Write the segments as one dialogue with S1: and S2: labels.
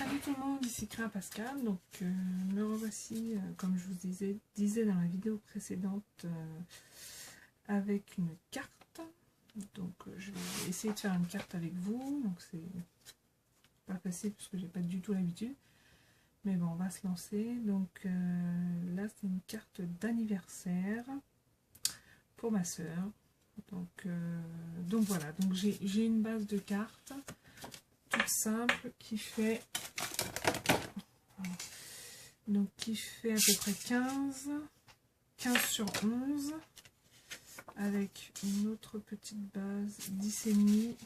S1: Salut tout le monde, ici Créa Pascal. Donc me revoici, comme je vous disais dans la vidéo précédente, avec une carte. Donc je vais essayer de faire une carte avec vous. Donc c'est pas facile parce que j'ai pas du tout l'habitude. Mais bon, on va se lancer. Donc là c'est une carte d'anniversaire pour ma soeur. Donc voilà, donc j'ai une base de cartes toute simple qui fait à peu près 15 sur 11 avec une autre petite base 10,5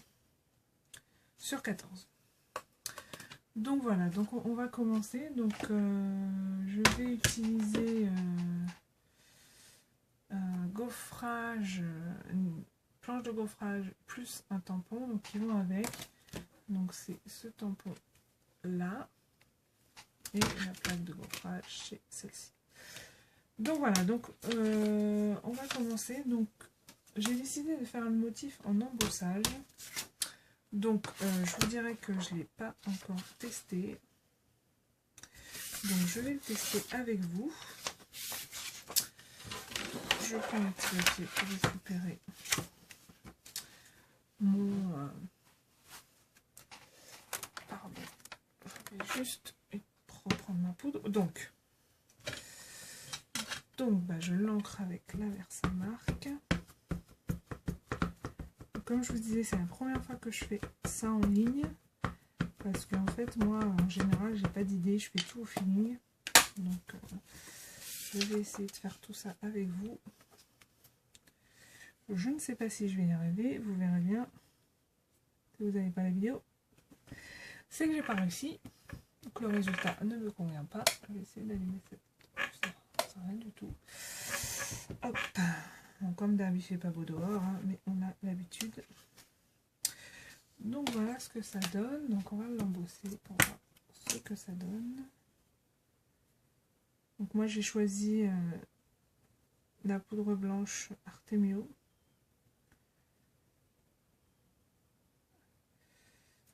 S1: sur 14. Donc voilà, donc on va commencer. Donc je vais utiliser un gaufrage, une planche de gaufrage plus un tampon, donc qui vont avec. Donc c'est ce tampon là et la plaque de gaufrage c'est celle-ci. Donc voilà, donc on va commencer. Donc j'ai décidé de faire le motif en embossage. Donc je vous dirais que je ne l'ai pas encore testé. Donc je vais le tester avec vous. Je prends le petit papier pour récupérer mon pardon, je vais juste reprendre ma poudre. Donc bah, je l'ancre avec la Versamark. Comme je vous disais, c'est la première fois que je fais ça en ligne. Parce qu'en fait, moi, en général, j'ai pas d'idée, je fais tout au feeling. Donc, je vais essayer de faire tout ça avec vous. Je ne sais pas si je vais y arriver, vous verrez bien. Si vous n'avez pas la vidéo, c'est que j'ai pas réussi. Donc, le résultat ne me convient pas. Je vais essayer d'allumer cette. Ça sert à rien du tout. Hop. Donc, comme d'habitude, il fait pas beau dehors, hein, mais on a l'habitude. Donc voilà ce que ça donne. Donc on va l'embosser pour voir ce que ça donne. Donc moi j'ai choisi la poudre blanche Artemio.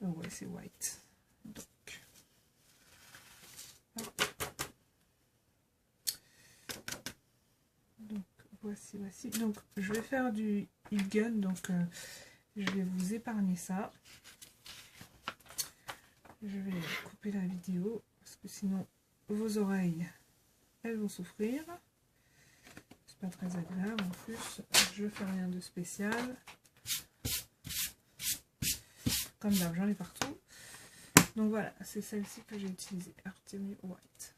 S1: Oh ouais, c'est white. Donc voici. Donc je vais faire du heat gun. Donc je vais vous épargner ça. Je vais couper la vidéo parce que sinon vos oreilles elles vont souffrir. C'est pas très agréable en plus. Je fais rien de spécial. Comme d'hab, j'en ai partout. Donc voilà, c'est celle-ci que j'ai utilisée, Artemio White.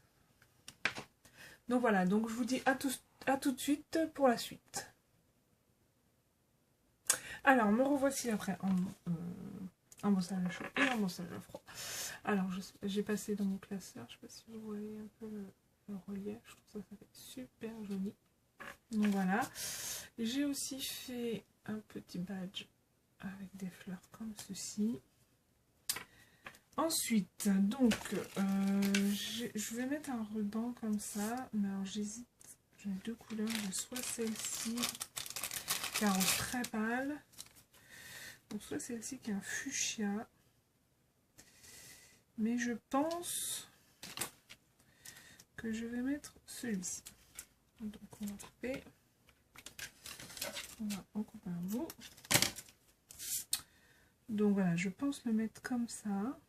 S1: Donc voilà, donc je vous dis à tout de suite pour la suite. Alors, me revoici après en embossage chaud et embossage froid. Alors, j'ai passé dans mon classeur, je ne sais pas si vous voyez un peu le relief, je trouve ça fait super joli. Donc voilà, j'ai aussi fait un petit badge avec des fleurs comme ceci. Ensuite, donc, je vais mettre un ruban comme ça, mais alors j'hésite, j'ai deux couleurs, soit celle-ci qui est un rose très pâle, donc soit celle-ci qui est un fuchsia, mais je pense que je vais mettre celui-ci. Donc on va couper, on va en couper un bout. Donc voilà, je pense le mettre comme ça.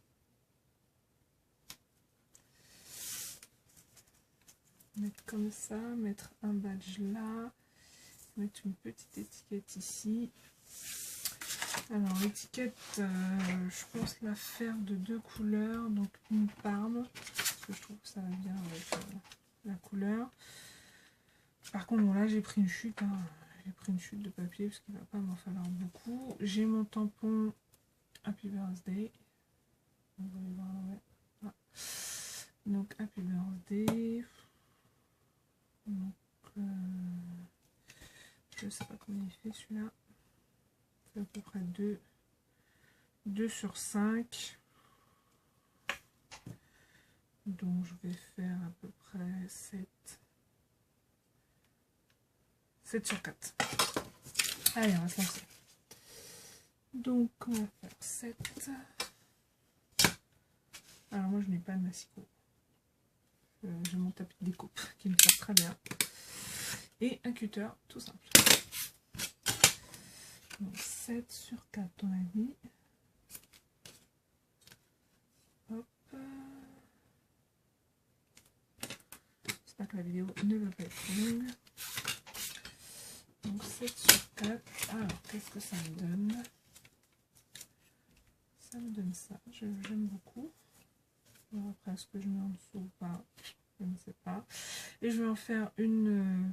S1: Mettre comme ça, mettre un badge là, mettre une petite étiquette ici. Alors l'étiquette, je pense la faire de deux couleurs, donc une Parme, parce que je trouve que ça va bien avec la couleur. Par contre, bon, là j'ai pris une chute, hein. J'ai pris une chute de papier parce qu'il ne va pas m'en falloir beaucoup. J'ai mon tampon Happy Birthday. Vous allez voir, ouais. Ah. Donc Happy Birthday. Donc je sais pas combien il fait celui-là. C'est à peu près 2 sur 5. Donc je vais faire à peu près 7 sur 4. Allez, on va se lancer. Donc on va faire 7. Alors moi je n'ai pas de massicot. J'ai mon tapis de découpe qui me sert très bien. Et un cutter tout simple. Donc 7 sur 4 on a dit. Hop. J'espère que la vidéo ne va pas être longue. Donc 7 sur 4. Alors qu'est-ce que ça me donne? Ça me donne ça. J'aime beaucoup. Alors, après, est-ce que je mets en dessous ou pas? Je ne sais pas. Et je vais en faire une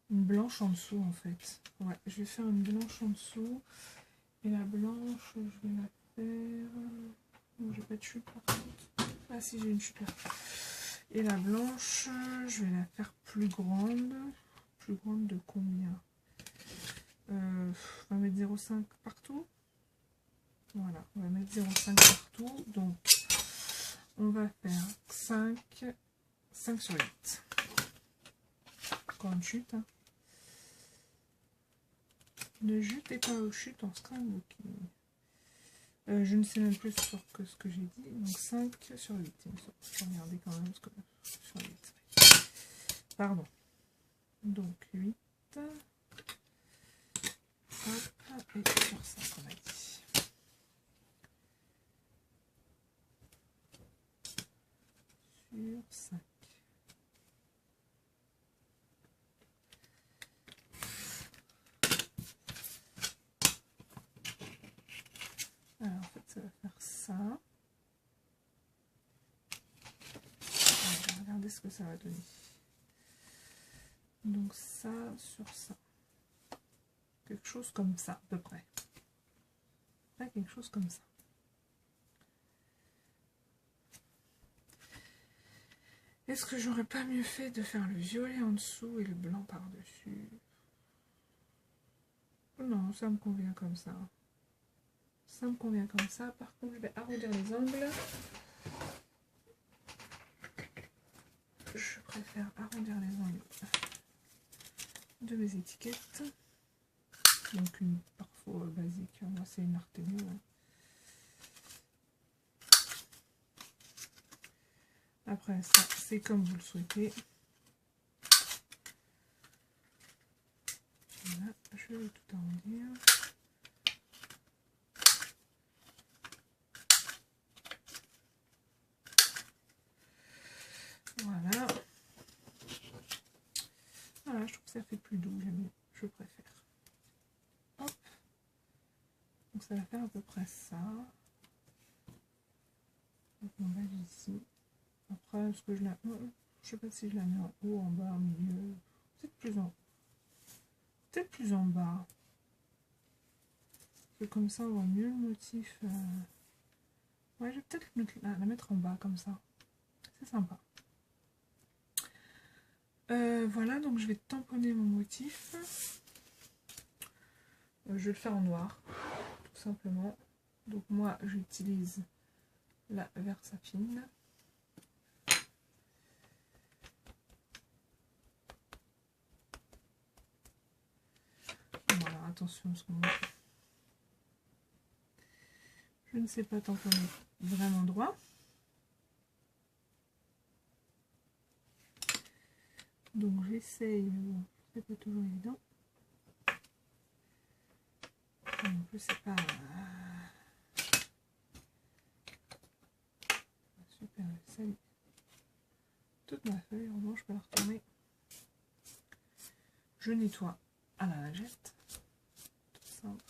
S1: blanche en dessous en fait. Ouais, je vais faire une blanche en dessous. Et la blanche, je vais la faire... Non, j'ai pas de chute par contre. Ah si, j'ai une chute là. Et la blanche, je vais la faire plus grande. Plus grande de combien? On va mettre 0,5 partout. Voilà, on va mettre 0,5 partout. Donc, on va faire 5 sur 8. Encore une chute. Hein. Ne jutez pas aux chutes en scrapbooking. Je ne sais même plus sur ce que j'ai dit. Donc 5 sur 8. Il me semble. Je vais regarder quand même. Parce que sur 8. Pardon. Donc 8. Hop, et sur 5 on a dit. Sur 5. Alors en fait ça va faire ça. On va regarder ce que ça va donner. Donc ça sur ça. Quelque chose comme ça à peu près. Pas quelque chose comme ça. Est-ce que j'aurais pas mieux fait de faire le violet en dessous et le blanc par-dessus? Non, ça me convient comme ça. Ça me convient comme ça. Par contre, je vais arrondir les angles. Je préfère arrondir les angles de mes étiquettes. Donc une parfois basique. Moi, c'est une Artemio. Après, ça, c'est comme vous le souhaitez. Voilà, je vais tout arrondir. Voilà. Voilà, je trouve que ça fait plus doux, je préfère. Hop. Donc ça va faire à peu près ça. Donc on va ici. Après, est-ce que je la... Je sais pas si je la mets en haut, en bas, au milieu. Peut-être plus en haut. Peut-être plus en bas. Parce que comme ça, on voit mieux le motif. Ouais, je vais peut-être la mettre en bas, comme ça. C'est sympa. Voilà, donc je vais tamponner mon motif. Je vais le faire en noir, tout simplement. Donc moi, j'utilise la Versafine. Voilà, attention, parce que moi, je ne sais pas tamponner vraiment droit. Donc j'essaye, mais bon, c'est pas toujours évident. En plus, c'est pas super, salut. Toute ma feuille, en revanche, je peux la retourner. Je nettoie à la lingette. Tout simple.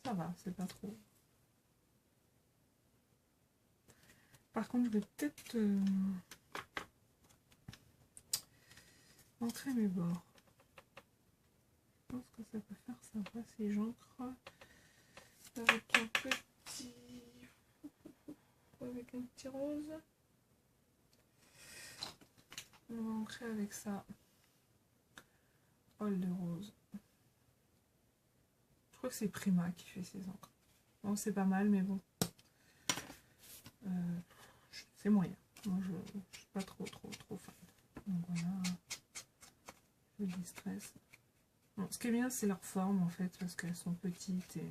S1: Ça va, c'est pas trop. Par contre, je vais peut-être ancrer mes bords. Je pense que ça peut faire sympa si j'ancre avec un petit rose. On va ancrer avec ça. Hall de rose. Je crois que c'est Prima qui fait ses encres. Bon, c'est pas mal, mais bon. C'est moyen. Moi, je suis pas trop fan. Donc voilà. Le distress. Bon, ce qui est bien, c'est leur forme en fait, parce qu'elles sont petites et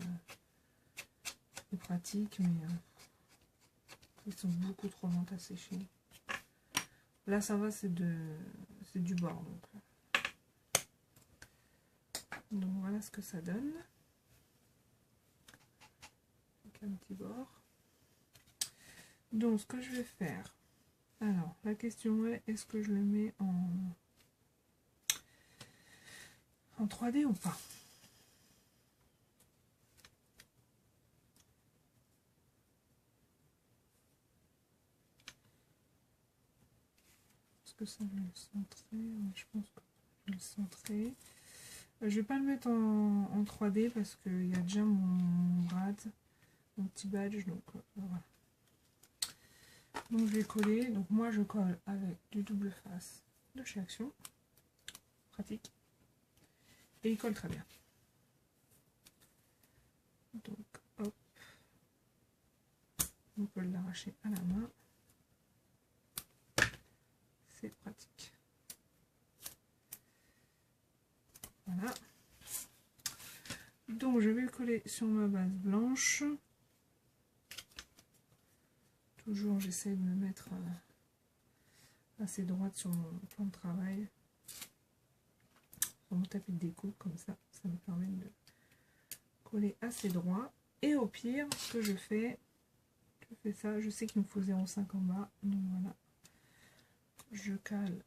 S1: pratiques, mais ils sont beaucoup trop lentes à sécher. Là, ça va, c'est du bord. Donc voilà ce que ça donne. Avec un petit bord. Donc, ce que je vais faire. Alors, la question est, est-ce que je le mets en 3D ou pas? Est-ce que ça va le centrer? Ouais, je pense que je vais le centrer. Je vais pas le mettre en 3D parce qu'il y a déjà mon brad, mon petit badge, donc voilà. Donc je vais coller. Donc moi je colle avec du double face de chez Action. Pratique. Et il colle très bien. Donc hop. On peut l'arracher à la main. C'est pratique. Voilà. Donc je vais le coller sur ma base blanche. Toujours j'essaie de me mettre assez droite sur mon plan de travail. Sur mon tapis de découpe, comme ça me permet de coller assez droit. Et au pire, ce que je fais ça, je sais qu'il me faut 0,5 en bas, donc voilà. Je cale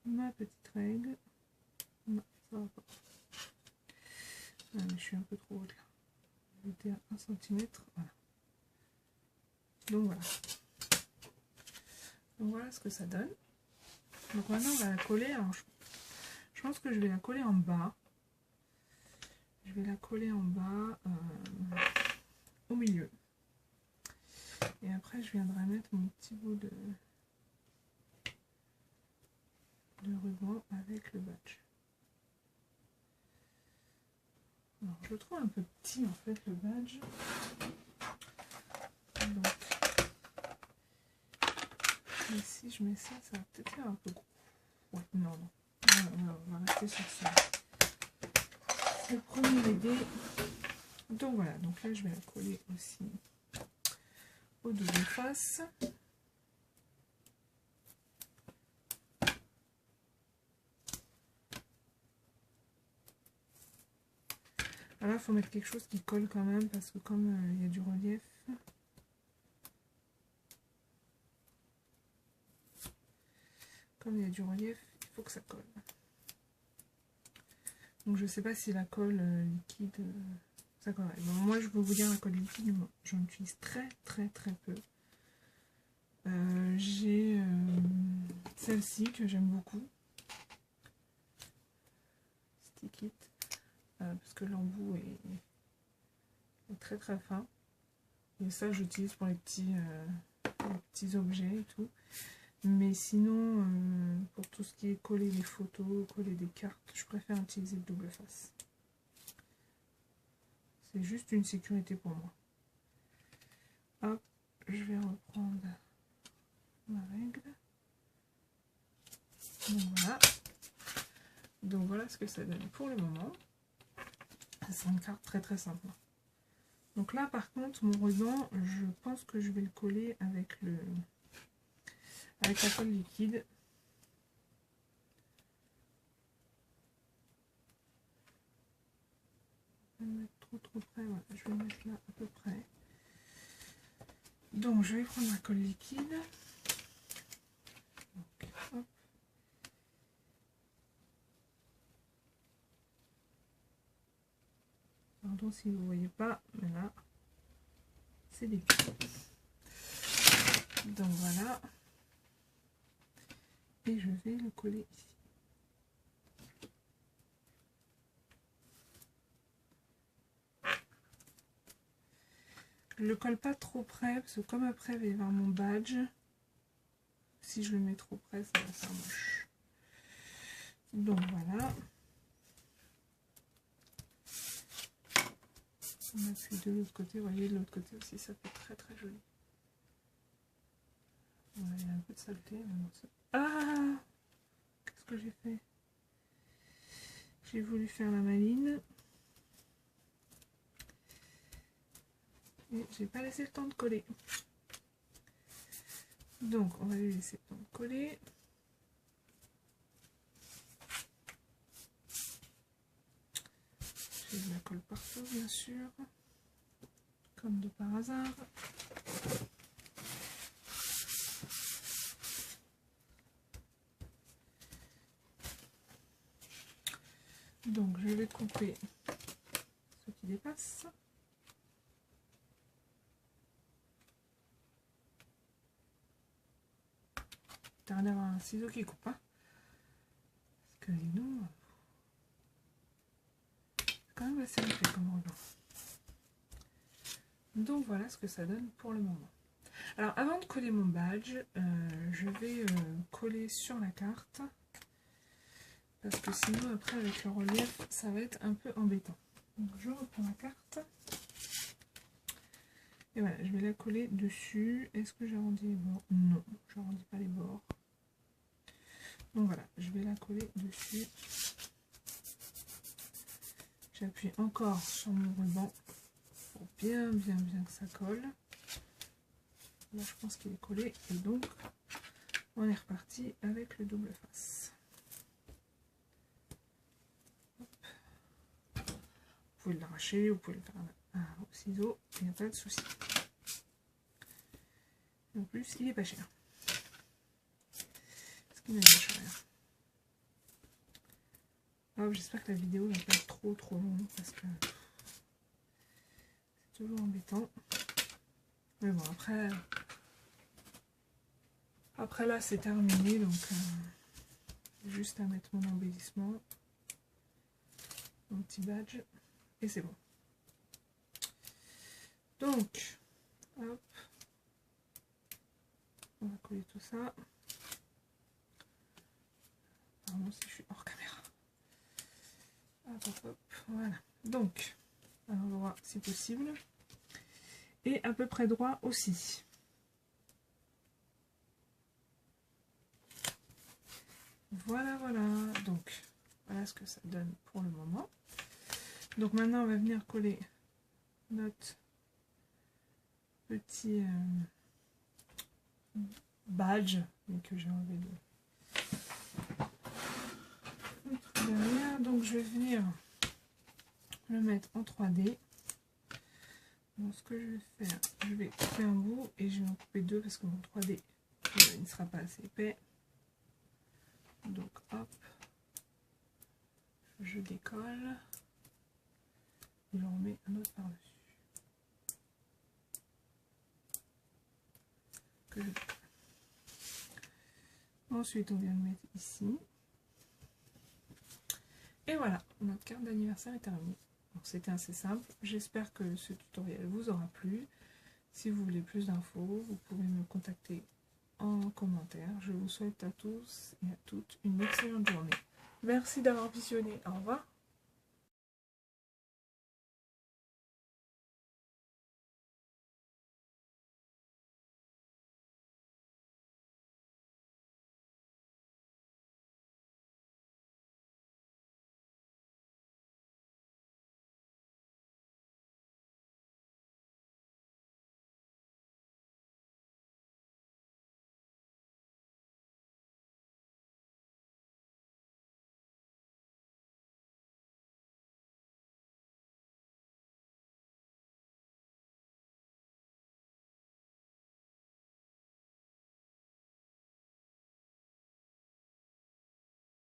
S1: ma petite règle. Non, ça va pas. Ah, mais je suis un peu trop haute là. J'étais à 1 cm. Voilà. Donc voilà. Donc voilà ce que ça donne. Donc maintenant on va la coller. Alors, je pense que je vais la coller en bas. Je vais la coller en bas au milieu. Et après je viendrai mettre mon petit bout de ruban avec le badge. Alors, je le trouve un peu petit en fait le badge. Donc, et si je mets ça, ça va peut-être faire un peu gros. Ouais, non, non. On va rester sur ça. C'est le premier idée. Donc voilà, donc là je vais la coller aussi au double face. Alors là, il faut mettre quelque chose qui colle quand même, parce que comme il y a du relief, il faut que ça colle. Donc je sais pas si la colle liquide, ça colle. Bon, moi je peux vous dire la colle liquide, j'en utilise très peu. J'ai celle-ci que j'aime beaucoup, Stick It, parce que l'embout est très fin. Et ça j'utilise pour les petits objets et tout. Mais sinon, pour tout ce qui est coller des photos, coller des cartes, je préfère utiliser le double face. C'est juste une sécurité pour moi. Hop, je vais reprendre ma règle. Donc voilà. Donc voilà ce que ça donne pour le moment. C'est une carte très simple. Donc là par contre, mon ruban, je pense que je vais le coller avec la colle liquide. Je vais le mettre trop près, voilà, je vais le mettre là à peu près. Donc je vais prendre la colle liquide. Donc, hop. Pardon si vous ne voyez pas, mais là c'est des pieds. Donc voilà. Et je vais le coller ici. Je le colle pas trop près, parce que comme après il va y avoir mon badge, si je le mets trop près, ça va faire moche. Donc voilà. On appuie de l'autre côté, vous voyez de l'autre côté aussi, ça fait très joli. Voilà, il y a un peu de saleté. Ah, qu'est-ce que j'ai fait? J'ai voulu faire la maline. Et j'ai pas laissé le temps de coller. Donc on va lui laisser le temps de coller. J'ai de la colle partout bien sûr. Comme de par hasard. Donc je vais couper ce qui dépasse. T'as d'avoir un ciseau qui coupe, hein. Parce que les noms, c'est quand même assez épais comme ruban. Donc voilà ce que ça donne pour le moment. Alors avant de coller mon badge, je vais coller sur la carte. Parce que sinon après avec le relief, ça va être un peu embêtant. Donc je reprends la carte. Et voilà, je vais la coller dessus. Est-ce que j'arrondis les bords? Non, je n'arrondis pas les bords. Donc voilà, je vais la coller dessus. J'appuie encore sur mon ruban pour bien que ça colle. Là je pense qu'il est collé et donc on est reparti avec le double face. Hop. Vous pouvez l'arracher, vous pouvez le faire au ciseau, il n'y a pas de souci. En plus il est pas cher. Parce qu'il est pas cher. Oh, j'espère que la vidéo va pas être trop longue parce que c'est toujours embêtant. Mais bon, après là c'est terminé, donc juste à mettre mon embellissement, mon petit badge, et c'est bon. Donc, hop, on va coller tout ça. Pardon si je suis hors caméra. Hop, voilà. Donc, à l'endroit si possible. Et à peu près droit aussi. Voilà. Donc, voilà ce que ça donne pour le moment. Donc maintenant, on va venir coller notre petit badge, mais que j'ai enlevé derrière. Donc je vais venir le mettre en 3D. Donc ce que je vais faire, je vais couper un bout et je vais en couper deux parce que mon 3D il ne sera pas assez épais. Donc hop, je décolle et j'en remets un autre par-dessus. Ensuite on vient le mettre ici. Et voilà, notre carte d'anniversaire est terminée. C'était assez simple. J'espère que ce tutoriel vous aura plu. Si vous voulez plus d'infos, vous pouvez me contacter en commentaire. Je vous souhaite à tous et à toutes une excellente journée. Merci d'avoir visionné. Au revoir.